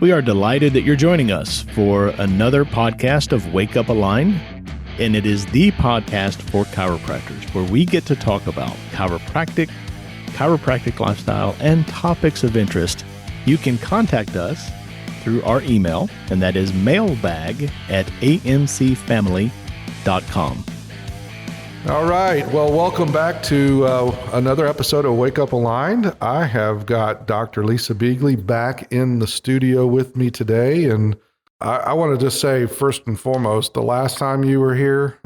We are delighted that you're joining us for another podcast of Wake Up Aligned, and it is the podcast for chiropractors where we get to talk about chiropractic lifestyle, and topics of interest. You can contact us through our email, and that is mailbag@amcfamily.com. All right. Well, welcome back to another episode of Wake Up Aligned. I have got Dr. Lisa Beighle back in the studio with me today. And I want to just say, first and foremost, the last time you were here,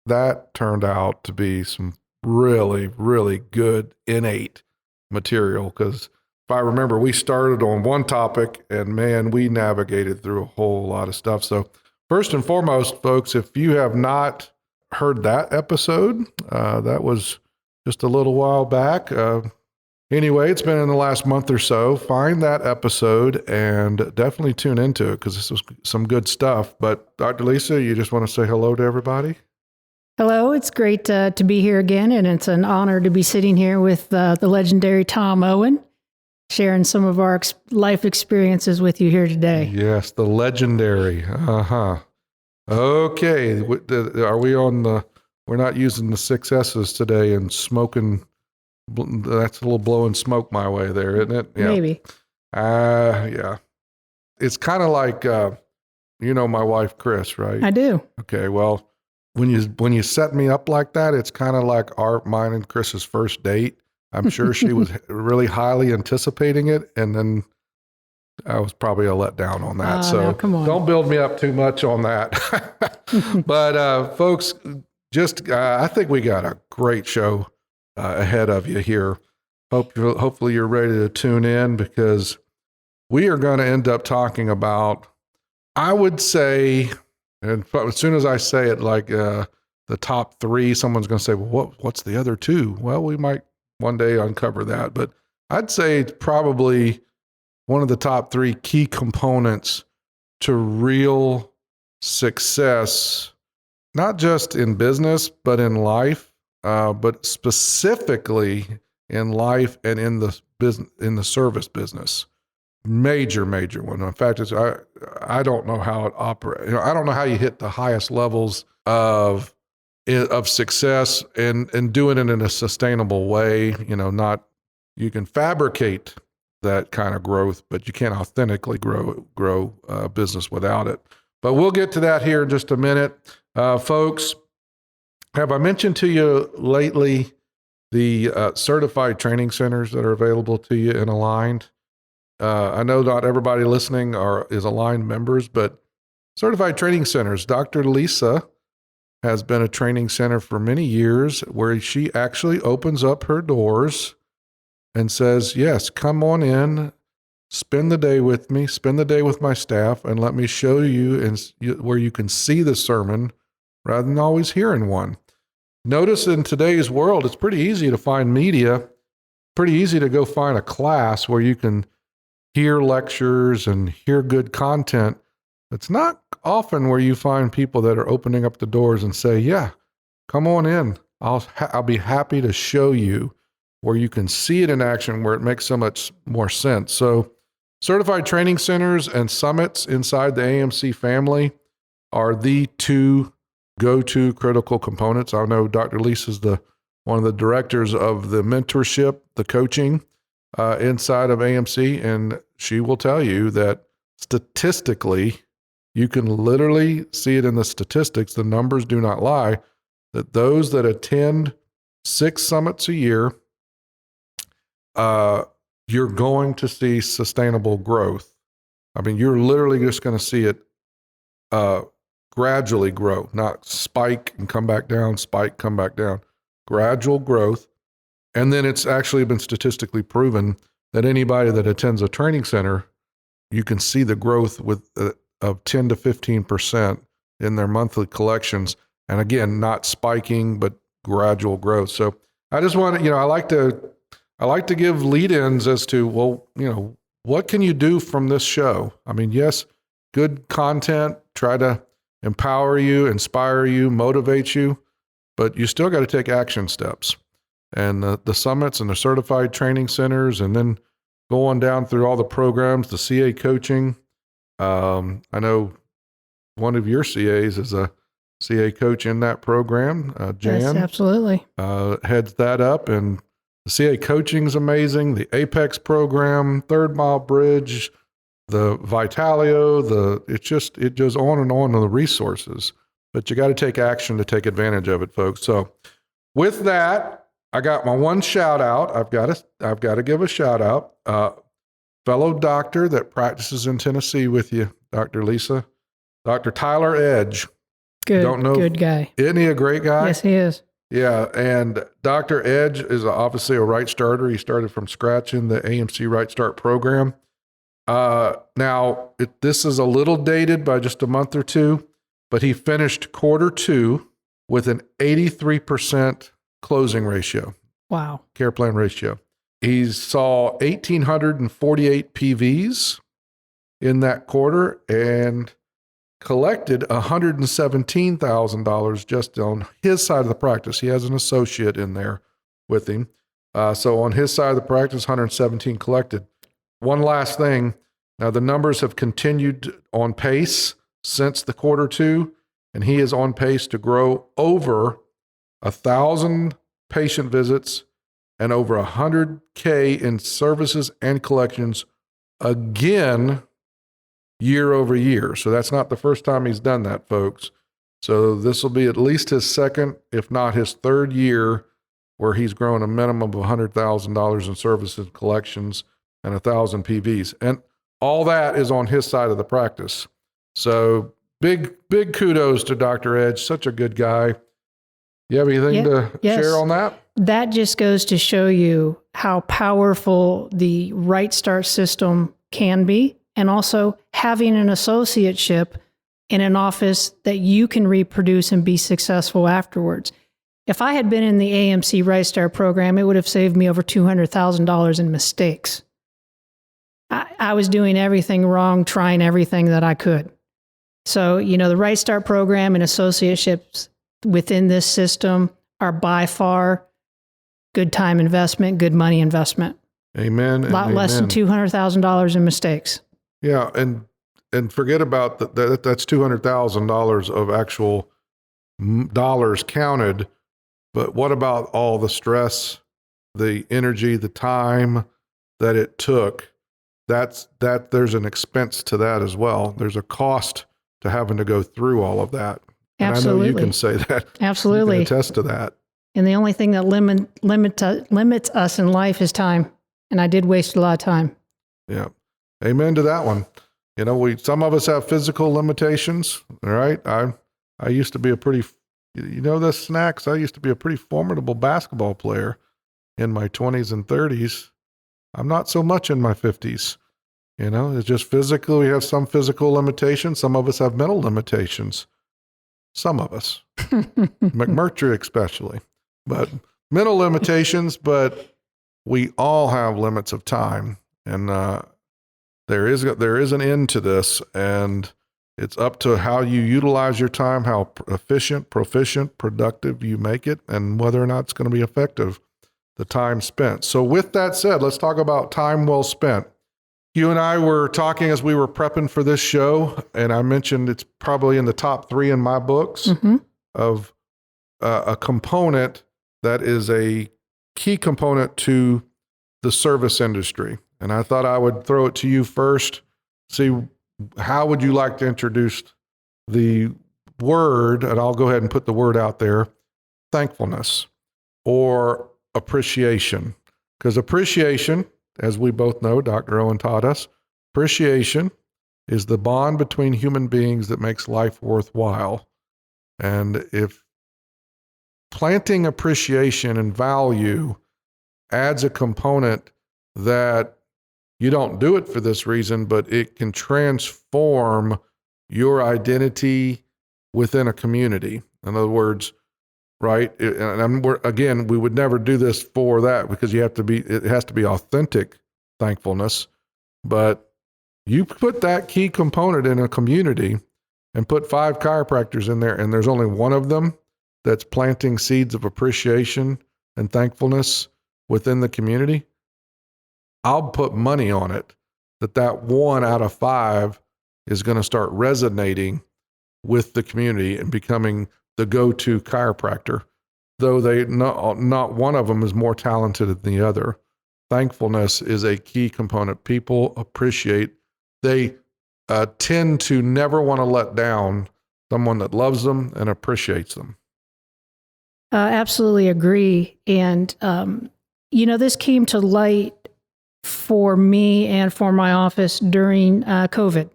that turned out to be some really, really good innate material. Because if I remember, we started on one topic and man, we navigated through a whole lot of stuff. So first and foremost, folks, if you have not heard that episode, that was just a little while back. Anyway, it's been in the last month or so. Find that episode and definitely tune into it because this was some good stuff. But Dr. Lisa, you just want to say hello to everybody? Hello, it's great to be here again, and it's an honor to be sitting here with the legendary Tom Owen, sharing some of our life experiences with you here today. Yes, the legendary. Okay, are we on we're not using the 6 S's today and smoking, that's a little blowing smoke my way there, isn't it? Yeah. Maybe. Yeah. It's kind of like, you know my wife, Chris, right? I do. Okay, well, when you set me up like that, it's kind of like mine and Chris's first date. I'm sure she was really highly anticipating it, and then I was probably a letdown on that. So no, come on. Don't build me up too much on that. But folks, I think we got a great show ahead of you here. Hopefully you're ready to tune in because we are going to end up talking about, I would say, and as soon as I say it, like the top 3, someone's going to say, well, what's the other 2? Well, we might one day uncover that. But I'd say it's probably one of the top 3 key components to real success, not just in business, but in life, but specifically in life and in the business, in the service business. Major one. In fact, I don't know how it operates. I don't know how you hit the highest levels of success and doing it in a sustainable way. You can fabricate that kind of growth, but you can't authentically grow business without it. But we'll get to that here in just a minute. Folks, have I mentioned to you lately the certified training centers that are available to you in Aligned? I know not everybody listening is Aligned members, but certified training centers. Dr. Lisa has been a training center for many years where she actually opens up her doors and says, yes, come on in, spend the day with me, spend the day with my staff, and let me show you where you can see the sermon rather than always hearing one. Notice in today's world, it's pretty easy to find media, pretty easy to go find a class where you can hear lectures and hear good content. It's not often where you find people that are opening up the doors and say, yeah, come on in. I'll be happy to show you where you can see it in action, where it makes so much more sense. So certified training centers and summits inside the AMC family are the 2 go-to critical components. I know Dr. Lisa's one of the directors of the mentorship, the coaching inside of AMC, and she will tell you that statistically, you can literally see it in the statistics, the numbers do not lie, that those that attend 6 summits a year, you're going to see sustainable growth. I mean, you're literally just going to see it gradually grow, not spike and come back down, spike, come back down. Gradual growth. And then it's actually been statistically proven that anybody that attends a training center, you can see the growth of 10 to 15% in their monthly collections. And again, not spiking, but gradual growth. So I just want to, I like to give lead-ins as to, well, what can you do from this show? I mean, yes, good content, try to empower you, inspire you, motivate you, but you still got to take action steps. And the summits and the certified training centers, and then go on down through all the programs, the CA coaching, I know one of your CAs is a CA coach in that program, Jan. Yes, absolutely. Heads that up, and the CA coaching is amazing. The Apex program, Third Mile Bridge, the Vitalio, it goes on and on the resources. But you got to take action to take advantage of it, folks. So with that, I got my one shout out. I've got to give a shout out. Fellow doctor that practices in Tennessee with you, Dr. Lisa, Dr. Tyler Edge. Good guy. Isn't he a great guy? Yes, he is. Yeah, and Dr. Edge is obviously a Right Starter. He started from scratch in the AMC Right Start program. Now, this is a little dated by just a month or two, but he finished quarter 2 with an 83% closing ratio. Wow. Care plan ratio. He saw 1,848 PVs in that quarter and collected $117,000 just on his side of the practice. He has an associate in there with him. So on his side of the practice, 117 collected. One last thing. Now the numbers have continued on pace since the quarter 2, and he is on pace to grow over 1,000 patient visits and over $100K in services and collections again year over year. So that's not the first time he's done that, folks. So this will be at least his second, if not his third year, where he's grown a minimum of $100,000 in services and collections and 1,000 PVs. And all that is on his side of the practice. So big kudos to Dr. Edge. Such a good guy. You have anything to share on that? That just goes to show you how powerful the Right Start system can be, and also having an associateship in an office that you can reproduce and be successful afterwards. If I had been in the AMC Right Start program, it would have saved me over $200,000 in mistakes. I was doing everything wrong, trying everything that I could. So, the Right Start program and associateships within this system are by far good time investment, good money investment. Amen. A lot less than $200,000 in mistakes. Yeah, and forget about that. That's $200,000 of actual dollars counted. But what about all the stress, the energy, the time that it took? There's an expense to that as well. There's a cost to having to go through all of that. And Absolutely. I know you can say that. Absolutely. You can attest to that. And the only thing that limits us in life is time. And I did waste a lot of time. Yeah. Amen to that one. Some of us have physical limitations. All right. I used to be I used to be a pretty formidable basketball player in my 20s and 30s. I'm not so much in my 50s. It's just physically, we have some physical limitations. Some of us have mental limitations. Some of us, McMurtry especially, but mental limitations, but we all have limits of time. And there is an end to this, and it's up to how you utilize your time, how efficient, proficient, productive you make it, and whether or not it's going to be effective, the time spent. So with that said, let's talk about time well spent. You and I were talking as we were prepping for this show, and I mentioned it's probably in the top 3 in my books of a component that is a key component to the service industry. And I thought I would throw it to you first. See, how would you like to introduce the word, and I'll go ahead and put the word out there, thankfulness or appreciation? Because appreciation, as we both know, Dr. Owen taught us, appreciation is the bond between human beings that makes life worthwhile. And if planting appreciation and value adds a component that you don't do it for this reason, but it can transform your identity within a community. In other words, right? And again, we would never do this for that because it has to be authentic thankfulness. But you put that key component in a community and put 5 chiropractors in there, and there's only one of them that's planting seeds of appreciation and thankfulness within the community. I'll put money on it that 1 out of 5 is going to start resonating with the community and becoming the go-to chiropractor, though not one of them is more talented than the other. Thankfulness is a key component. People appreciate, they tend to never want to let down someone that loves them and appreciates them. Absolutely agree. And, this came to light for me and for my office during COVID.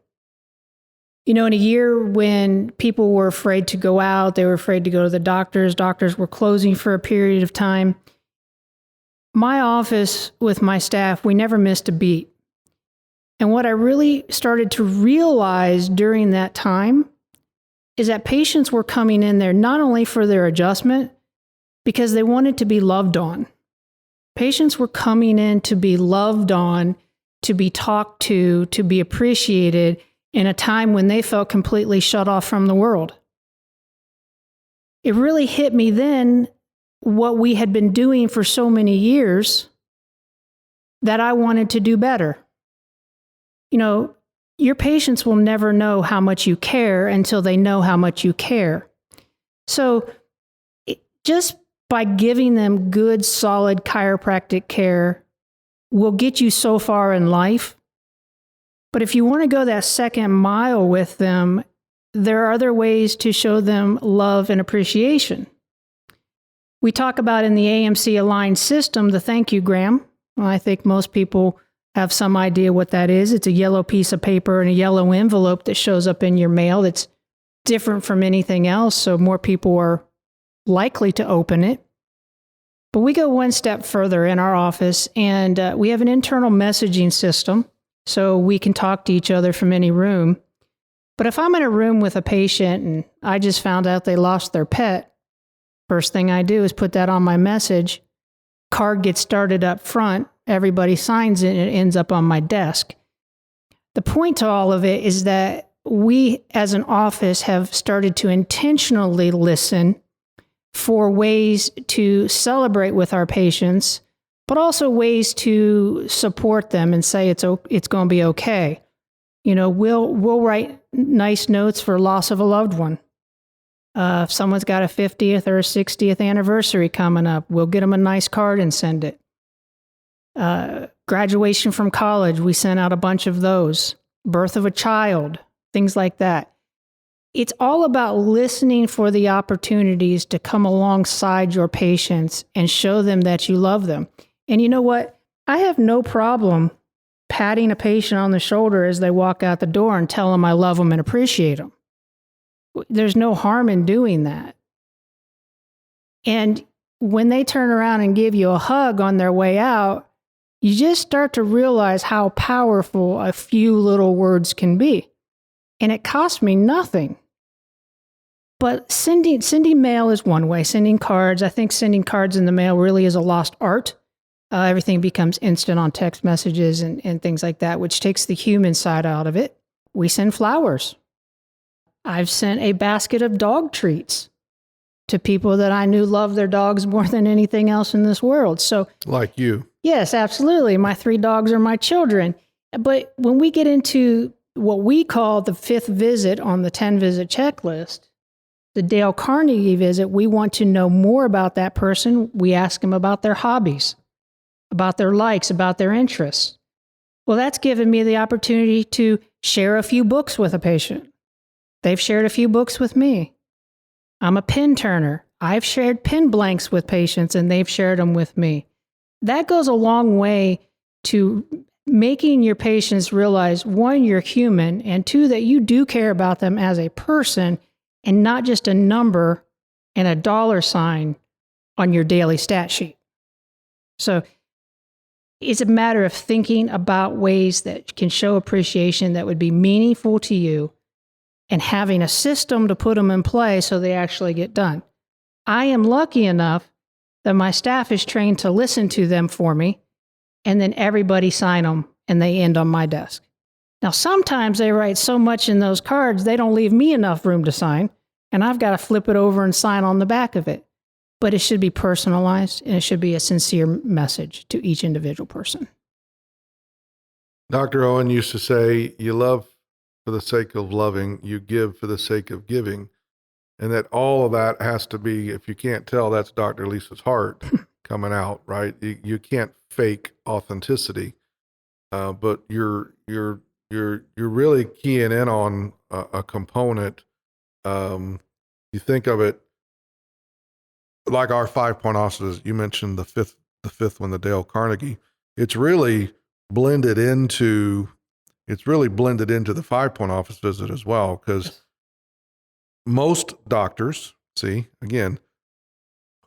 In a year when people were afraid to go out, they were afraid to go to the doctors were closing for a period of time. My office with my staff, we never missed a beat. And what I really started to realize during that time is that patients were coming in there not only for their adjustment, because they wanted to be loved on. Patients were coming in to be loved on, to be talked to be appreciated in a time when they felt completely shut off from the world. It really hit me then what we had been doing for so many years that I wanted to do better. Your patients will never know how much you care until they know how much you care. So just by giving them good, solid chiropractic care will get you so far in life. But if you want to go that second mile with them, there are other ways to show them love and appreciation. We talk about in the AMC aligned system, the thank you gram. Well, I think most people have some idea what that is. It's a yellow piece of paper and a yellow envelope that shows up in your mail that's different from anything else, so more people are likely to open it. But we go one step further in our office, and we have an internal messaging system, so we can talk to each other from any room. But if I'm in a room with a patient and I just found out they lost their pet, first thing I do is put that on my message. Card gets started up front. Everybody signs it, and it ends up on my desk. The point to all of it is that we, as an office, have started to intentionally listen for ways to celebrate with our patients, but also ways to support them and say it's going to be okay. We'll write nice notes for loss of a loved one. If someone's got a 50th or a 60th anniversary coming up, we'll get them a nice card and send it. Graduation from college, we sent out a bunch of those. Birth of a child, things like that. It's all about listening for the opportunities to come alongside your patients and show them that you love them. And you know what? I have no problem patting a patient on the shoulder as they walk out the door and tell them I love them and appreciate them. There's no harm in doing that. And when they turn around and give you a hug on their way out, you just start to realize how powerful a few little words can be. And it costs me nothing. But sending mail is one way. Sending cards, I think sending cards in the mail really is a lost art. Everything becomes instant on text messages and things like that, which takes the human side out of it. We send flowers. I've sent a basket of dog treats to people that I knew loved their dogs more than anything else in this world. So, like you. Yes, absolutely. My 3 dogs are my children. But when we get into what we call the 5th visit on the 10-visit checklist, the Dale Carnegie visit, we want to know more about that person. We ask them about their hobbies, about their likes, about their interests. Well, that's given me the opportunity to share a few books with a patient. They've shared a few books with me. I'm a pin turner. I've shared pin blanks with patients, and they've shared them with me. That goes a long way to making your patients realize, 1, you're human, and 2, that you do care about them as a person and not just a number and a dollar sign on your daily stat sheet. So it's a matter of thinking about ways that can show appreciation that would be meaningful to you and having a system to put them in play so they actually get done. I am lucky enough that my staff is trained to listen to them for me, and then everybody sign them and they end on my desk. Now, sometimes they write so much in those cards, they don't leave me enough room to sign, and I've got to flip it over and sign on the back of it. But it should be personalized, and it should be a sincere message to each individual person. Dr. Owen used to say, you love for the sake of loving, you give for the sake of giving. And that all of that has to be, if you can't tell, that's Dr. Lisa's heart coming out, right? You can't fake authenticity, but you're really keying in on a component. You think of it like our 5-point offices. You mentioned the fifth one, the Dale Carnegie. It's really blended into the 5-point office visit as well, because most doctors, see, again,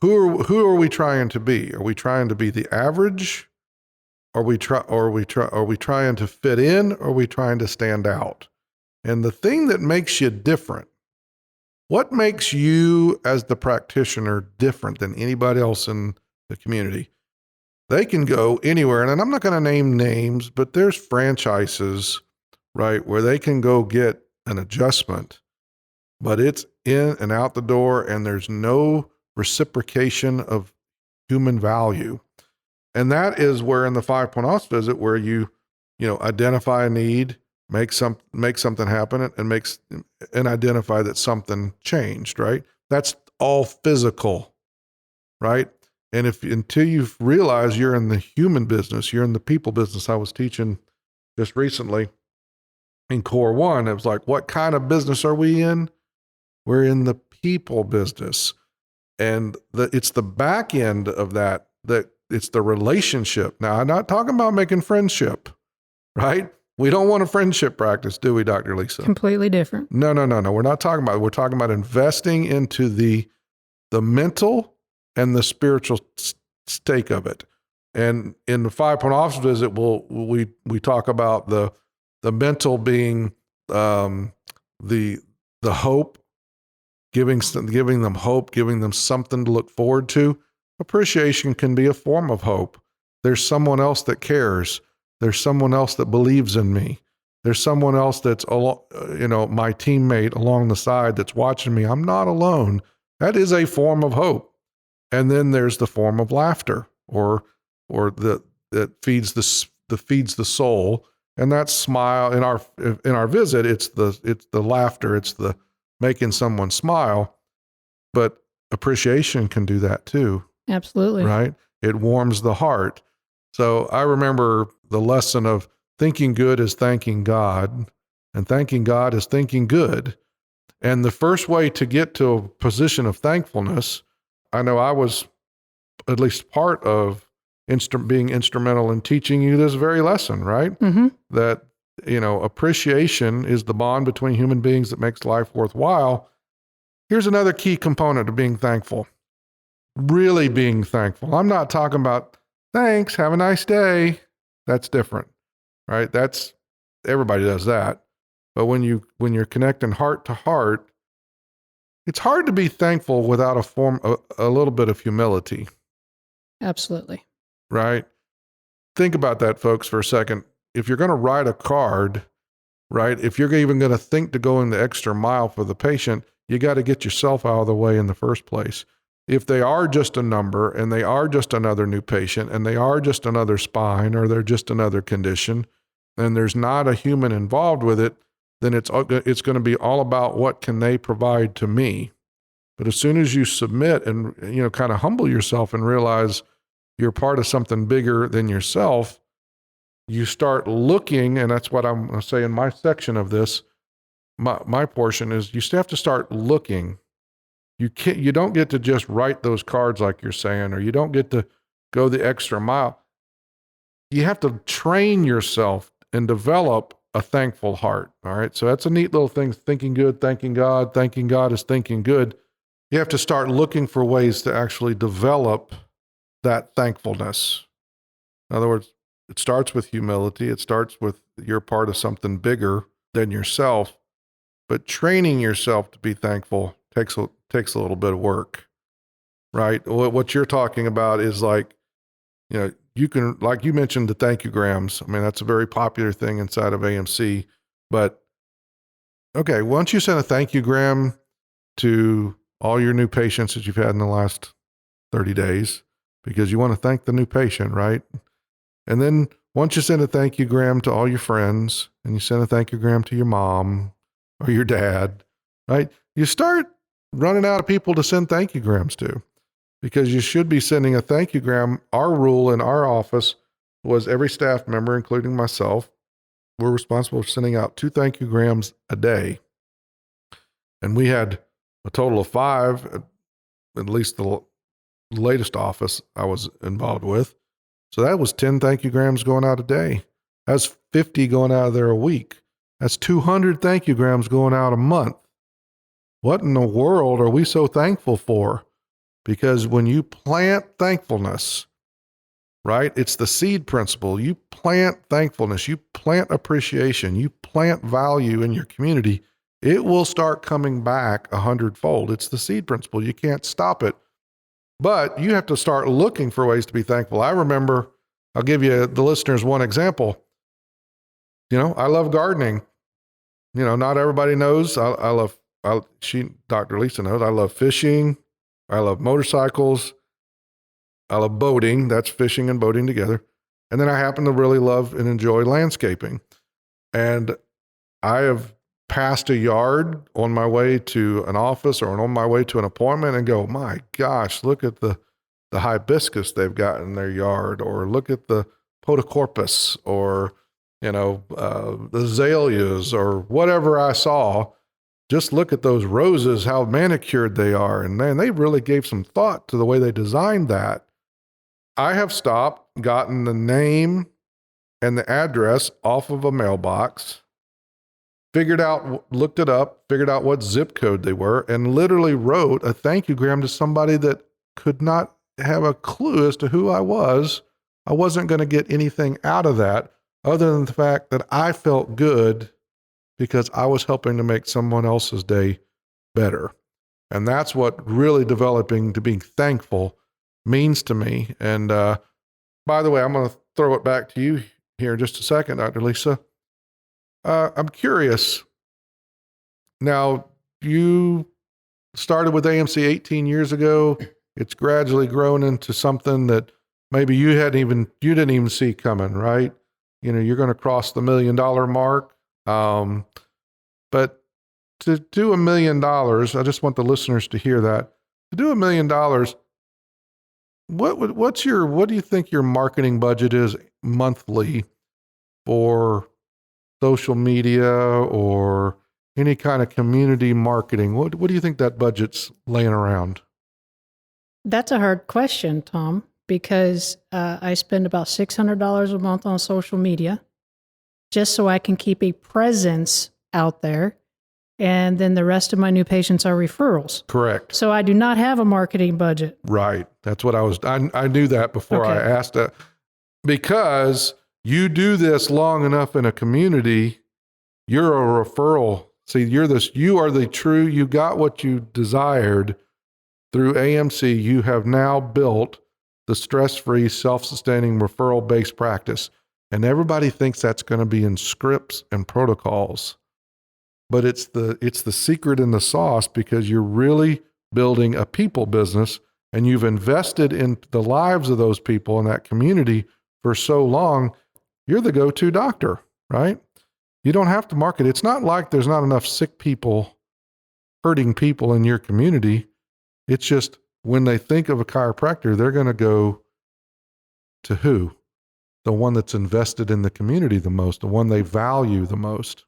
who are we trying to be? Are we trying to be the average? Are we trying to fit in? Or are we trying to stand out? And the thing that makes you different, what makes you as the practitioner different than anybody else in the community? They can go anywhere, and I'm not going to name names, but there's franchises, right, where they can go get an adjustment, but it's in and out the door, and there's no reciprocation of human value. And that is where in the 5-point office visit, where you identify a need, make something happen, and identify that something changed, right? That's all physical, right? And until you realize you're in the human business, you're in the people business. I was teaching just recently in Core 1. It was like, what kind of business are we in? We're in the people business. And it's the back end of that it's the relationship. Now, I'm not talking about making friendship, right? We don't want a friendship practice, do we, Dr. Lisa? Completely different. No. We're not talking about it. We're talking about investing into the mental and the spiritual stake of it. And in the 5-point office visit, we talk about the mental being the hope, giving them hope, giving them something to look forward to. Appreciation can be a form of hope. There's someone else that cares. There's someone else that believes in me. There's someone else that's, my teammate along the side that's watching me. I'm not alone. That is a form of hope. And then there's the form of laughter, or that feeds the soul. And that smile in our visit, it's the laughter, it's the making someone smile. But appreciation can do that too. Absolutely. Right? It warms the heart. So I remember the lesson of thinking good is thanking God, and thanking God is thinking good. And the first way to get to a position of thankfulness, I know I was at least part of being instrumental in teaching you this very lesson, right? Mm-hmm. That, appreciation is the bond between human beings that makes life worthwhile. Here's another key component of being thankful. Really being thankful. I'm not talking about thanks, have a nice day. That's different, right? Everybody does that. But when you're connecting heart to heart, it's hard to be thankful without a little bit of humility. Absolutely. Right? Think about that, folks, for a second. If you're going to write a card, right? If you're even going to think to go in the extra mile for the patient, you got to get yourself out of the way in the first place. If they are just a number, and they are just another new patient, and they are just another spine, or they're just another condition, and there's not a human involved with it, then it's going to be all about what can they provide to me. But as soon as you submit and kind of humble yourself and realize you're part of something bigger than yourself, you start looking, and that's what I'm going to say in my section of this. My portion is you still have to start looking. You don't get to just write those cards like you're saying, or you don't get to go the extra mile. You have to train yourself and develop a thankful heart. All right. So that's a neat little thing. Thinking good, thanking God is thinking good. You have to start looking for ways to actually develop that thankfulness. In other words, it starts with humility. It starts with you're part of something bigger than yourself. But training yourself to be thankful takes a little bit of work, right? What you're talking about is like, you can, like you mentioned, the thank you grams. I mean, that's a very popular thing inside of AMC. But okay, once you send a thank you gram to all your new patients that you've had in the last 30 days, because you want to thank the new patient, right? And then once you send a thank you gram to all your friends and you send a thank you gram to your mom or your dad, right? You start running out of people to send thank you grams to, because you should be sending a thank you gram. Our rule in our office was every staff member, including myself, we're responsible for sending out 2 thank you grams a day. And we had a total of 5, at least the latest office I was involved with. So that was 10 thank you grams going out a day. That's 50 going out of there a week. That's 200 thank you grams going out a month. What in the world are we so thankful for? Because when you plant thankfulness, right? It's the seed principle. You plant thankfulness, you plant appreciation, you plant value in your community, it will start coming back 100-fold. It's the seed principle. You can't stop it. But you have to start looking for ways to be thankful. I remember, I'll give you the listeners one example. I love gardening. Not everybody knows. Dr. Lisa knows, I love fishing. I love motorcycles. I love boating. That's fishing and boating together. And then I happen to really love and enjoy landscaping. And I have passed a yard on my way to an office or on my way to an appointment and go, my gosh, look at the hibiscus they've got in their yard, or look at the podocarpus, or, the azaleas, or whatever I saw. Just look at those roses, how manicured they are. And man, they really gave some thought to the way they designed that. I have stopped, gotten the name and the address off of a mailbox, looked it up, figured out what zip code they were, and literally wrote a thank you gram to somebody that could not have a clue as to who I was. I wasn't going to get anything out of that other than the fact that I felt good because I was helping to make someone else's day better. And that's what really developing to being thankful means to me. And by the way, I'm going to throw it back to you here in just a second, Dr. Lisa. I'm curious. Now, you started with AMC 18 years ago. It's gradually grown into something that maybe you didn't even see coming, right? You're going to cross the $1 million mark. But to do $1 million, I just want the listeners to hear that. To do $1 million, what do you think your marketing budget is monthly for social media or any kind of community marketing? What do you think that budget's laying around? That's a hard question, Tom, because I spend about $600 a month on social media just so I can keep a presence out there. And then the rest of my new patients are referrals. Correct. So I do not have a marketing budget. Right. That's what I knew that before I asked that. Because you do this long enough in a community, you're a referral. See, you got what you desired through AMC. You have now built the stress-free, self-sustaining, referral-based practice. And everybody thinks that's going to be in scripts and protocols. But it's the secret in the sauce, because you're really building a people business and you've invested in the lives of those people in that community for so long. You're the go-to doctor, right? You don't have to market. It's not like there's not enough sick people, hurting people in your community. It's just when they think of a chiropractor, they're going to go to who? The one that's invested in the community the most, the one they value the most.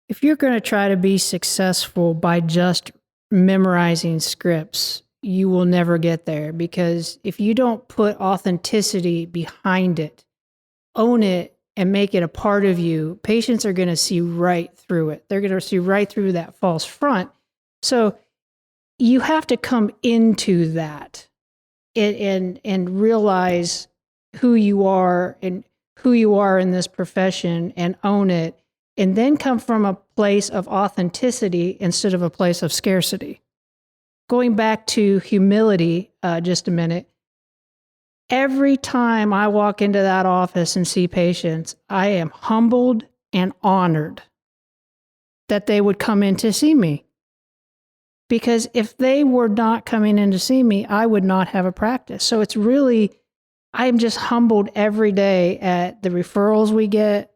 If you're going to try to be successful by just memorizing scripts, you will never get there, because if you don't put authenticity behind it, own it, and make it a part of you, patients are going to see right through it. They're going to see right through that false front. So you have to come into that and realize who you are and who you are in this profession and own it. And then come from a place of authenticity instead of a place of scarcity. Going back to humility just a minute, every time I walk into that office and see patients, I am humbled and honored that they would come in to see me. Because if they were not coming in to see me, I would not have a practice. So it's really I am just humbled every day at the referrals we get,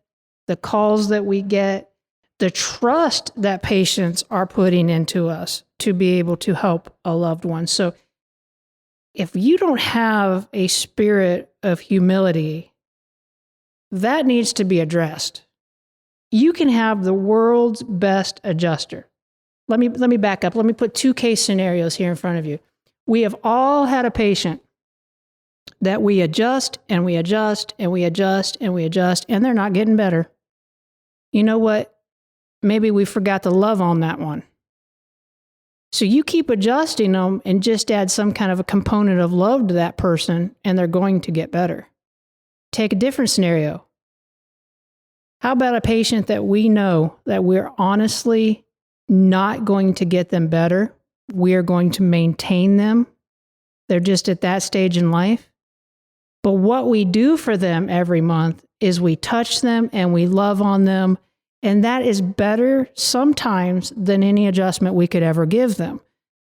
the calls that we get, the trust that patients are putting into us to be able to help a loved one. So if you don't have a spirit of humility, that needs to be addressed. You can have the world's best adjuster. Let me back up. Let me put 2 case scenarios here in front of you. We have all had a patient that we adjust and we adjust and we adjust and we adjust, and they're not getting better. You know what? Maybe we forgot to love on that one. So you keep adjusting them and just add some kind of a component of love to that person, and they're going to get better. Take a different scenario. How about a patient that we know that we're honestly not going to get them better? We're going to maintain them. They're just at that stage in life. But what we do for them every month is we touch them and we love on them. And that is better sometimes than any adjustment we could ever give them.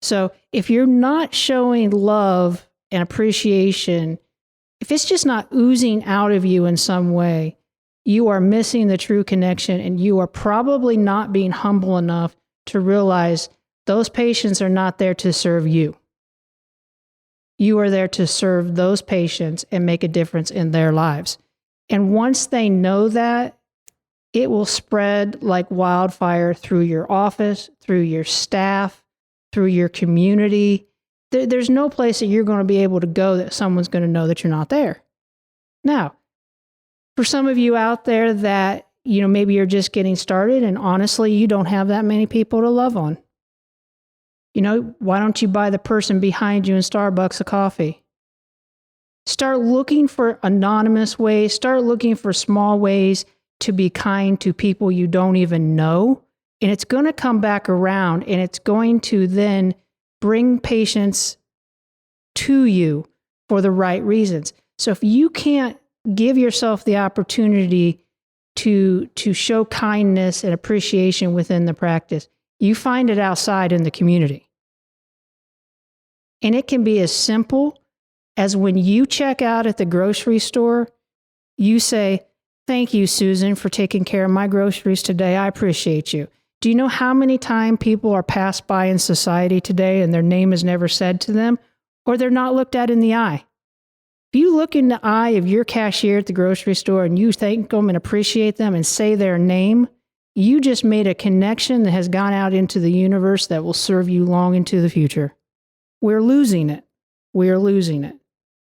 So if you're not showing love and appreciation, if it's just not oozing out of you in some way, you are missing the true connection, and you are probably not being humble enough to realize those patients are not there to serve you. You are there to serve those patients and make a difference in their lives. And once they know that, it will spread like wildfire through your office, through your staff, through your community. There's no place that you're going to be able to go that someone's going to know that you're not there. Now, for some of you out there that, maybe you're just getting started and honestly, you don't have that many people to love on. Why don't you buy the person behind you in Starbucks a coffee? Start looking for anonymous ways. Start looking for small ways to be kind to people you don't even know. And it's going to come back around, and it's going to then bring patients to you for the right reasons. So if you can't give yourself the opportunity to show kindness and appreciation within the practice, you find it outside in the community. And it can be as simple as when you check out at the grocery store, you say, "Thank you, Susan, for taking care of my groceries today. I appreciate you." Do you know how many times people are passed by in society today and their name is never said to them, or they're not looked at in the eye? If you look in the eye of your cashier at the grocery store and you thank them and appreciate them and say their name, you just made a connection that has gone out into the universe that will serve you long into the future. We're losing it. We are losing it.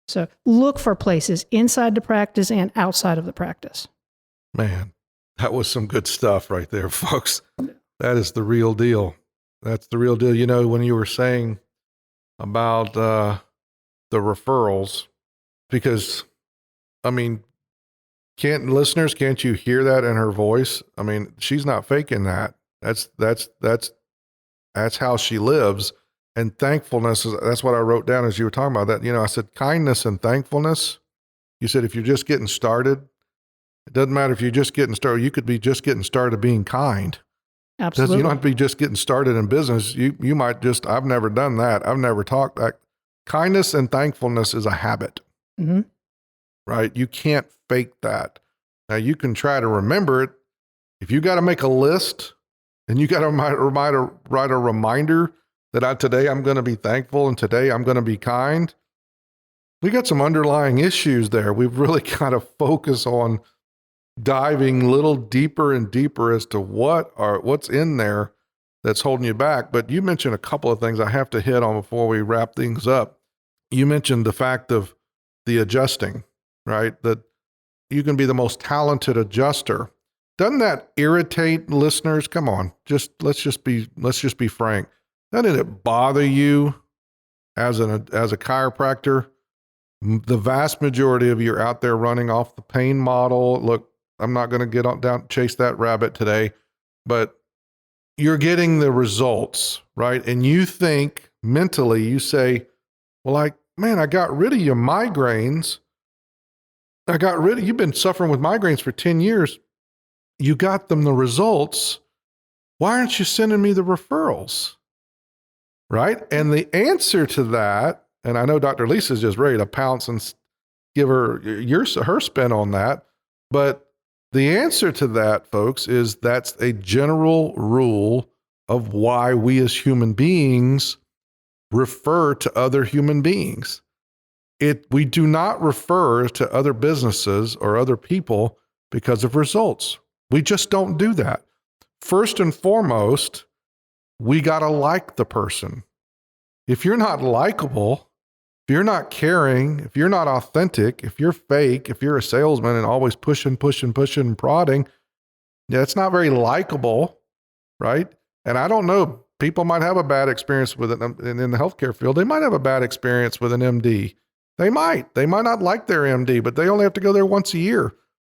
So look for places inside the practice and outside of the practice. Man, that was some good stuff right there, folks. That is the real deal. That's the real deal. When you were saying about the referrals, because, can't you hear that in her voice? She's not faking that. That's how she lives. And thankfulness that's what I wrote down as you were talking about that. I said kindness and thankfulness. You said if you're just getting started, it doesn't matter if you're just getting started. You could be just getting started being kind. Absolutely. You don't have to be just getting started in business. You might just, I've never done that. I've never talked that. Kindness and thankfulness is a habit, right? You can't fake that. Now you can try to remember it. If you got to make a list and you got to write a reminder that today I'm going to be thankful and today I'm going to be kind. We got some underlying issues there. We've really got to focus on diving a little deeper and deeper as to what's in there that's holding you back. But you mentioned a couple of things I have to hit on before we wrap things up. You mentioned the fact of the adjusting, right? That you can be the most talented adjuster. Doesn't that irritate listeners? Come on, let's just be frank. Doesn't it bother you as a chiropractor? The vast majority of you are out there running off the pain model. Look, I'm not going to chase that rabbit today, but you're getting the results, right? And you think mentally, you say, well, I got rid of your migraines. You've been suffering with migraines for 10 years. You got them the results. Why aren't you sending me the referrals? Right? And the answer to that, and I know Dr. Lisa's just ready to pounce and give her her spin on that. But the answer to that, folks, is that's a general rule of why we as human beings refer to other human beings. We do not refer to other businesses or other people because of results. We just don't do that. First and foremost, we got to like the person. If you're not likable, if you're not caring, if you're not authentic, if you're fake, if you're a salesman and always pushing and prodding, it's not very likable, right? And I don't know, people might have a bad experience with it in the healthcare field. They might have a bad experience with an MD. They might not like their MD, but they only have to go there once a year.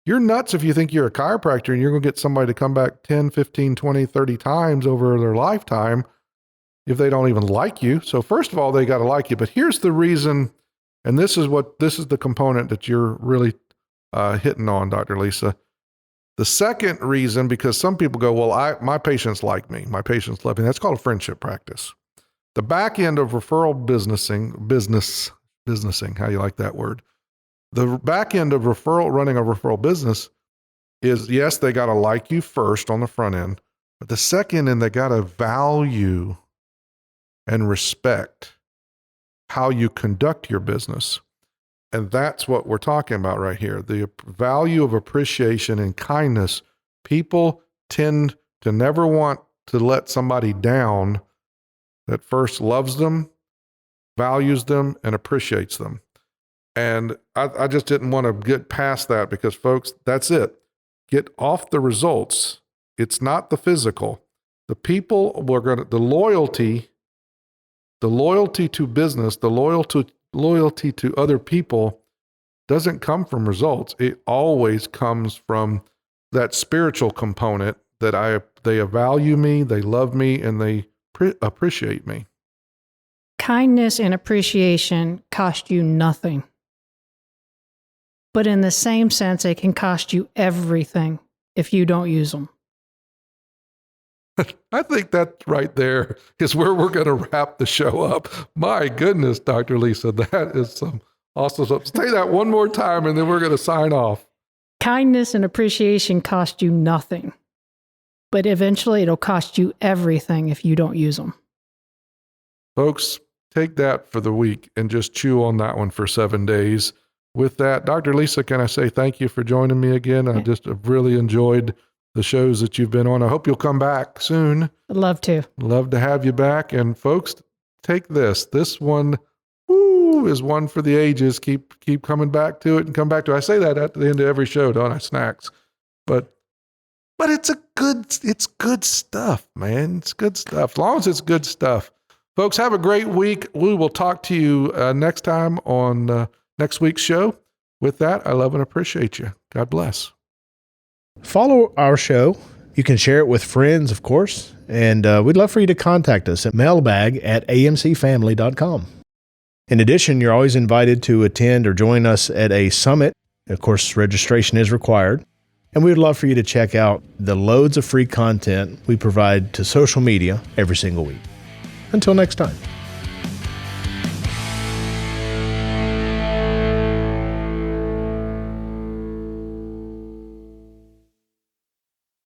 You're nuts if you think you're a chiropractor and you're going to get somebody to come back 10, 15, 20, 30 times over their lifetime if they don't even like you. So first of all, they got to like you. But here's the reason, and this is the component that you're really hitting on, Dr. Lisa. The second reason, because some people go, well, my patients like me. My patients love me. That's called a friendship practice. The back end of referral businessing, how you like that word? The back end of running a referral business is, yes, they got to like you first on the front end, but the second end, they got to value and respect how you conduct your business. And that's what we're talking about right here. The value of appreciation and kindness. People tend to never want to let somebody down that first loves them, values them, and appreciates them. And I just didn't want to get past that because, folks, that's it. Get off the results. It's not the physical. The people the loyalty to business, the loyalty to other people doesn't come from results. It always comes from that spiritual component that they value me, they love me, and they appreciate me. Kindness and appreciation cost you nothing. But in the same sense, it can cost you everything if you don't use them. I think that right there is where we're going to wrap the show up. My goodness, Dr. Lisa, that is some awesome stuff. Say that one more time and then we're going to sign off. Kindness and appreciation cost you nothing. But eventually it'll cost you everything if you don't use them. Folks, take that for the week and just chew on that one for 7 days. With that, Dr. Lisa, can I say thank you for joining me again? I just have really enjoyed the shows that you've been on. I hope you'll come back soon. I'd love to. Love to have you back. And folks, take this. This one is one for the ages. Keep coming back to it and come back to it. I say that at the end of every show, don't I? Snacks. But it's good stuff, man. It's good stuff. As long as it's good stuff. Folks, have a great week. We will talk to you next time on next week's show. With that, I love and appreciate you. God bless. Follow our show. You can share it with friends, of course, and we'd love for you to contact us at mailbag@amcfamily.com. In addition, you're always invited to attend or join us at a summit. Of course, registration is required, and we would love for you to check out the loads of free content we provide to social media every single week. Until next time.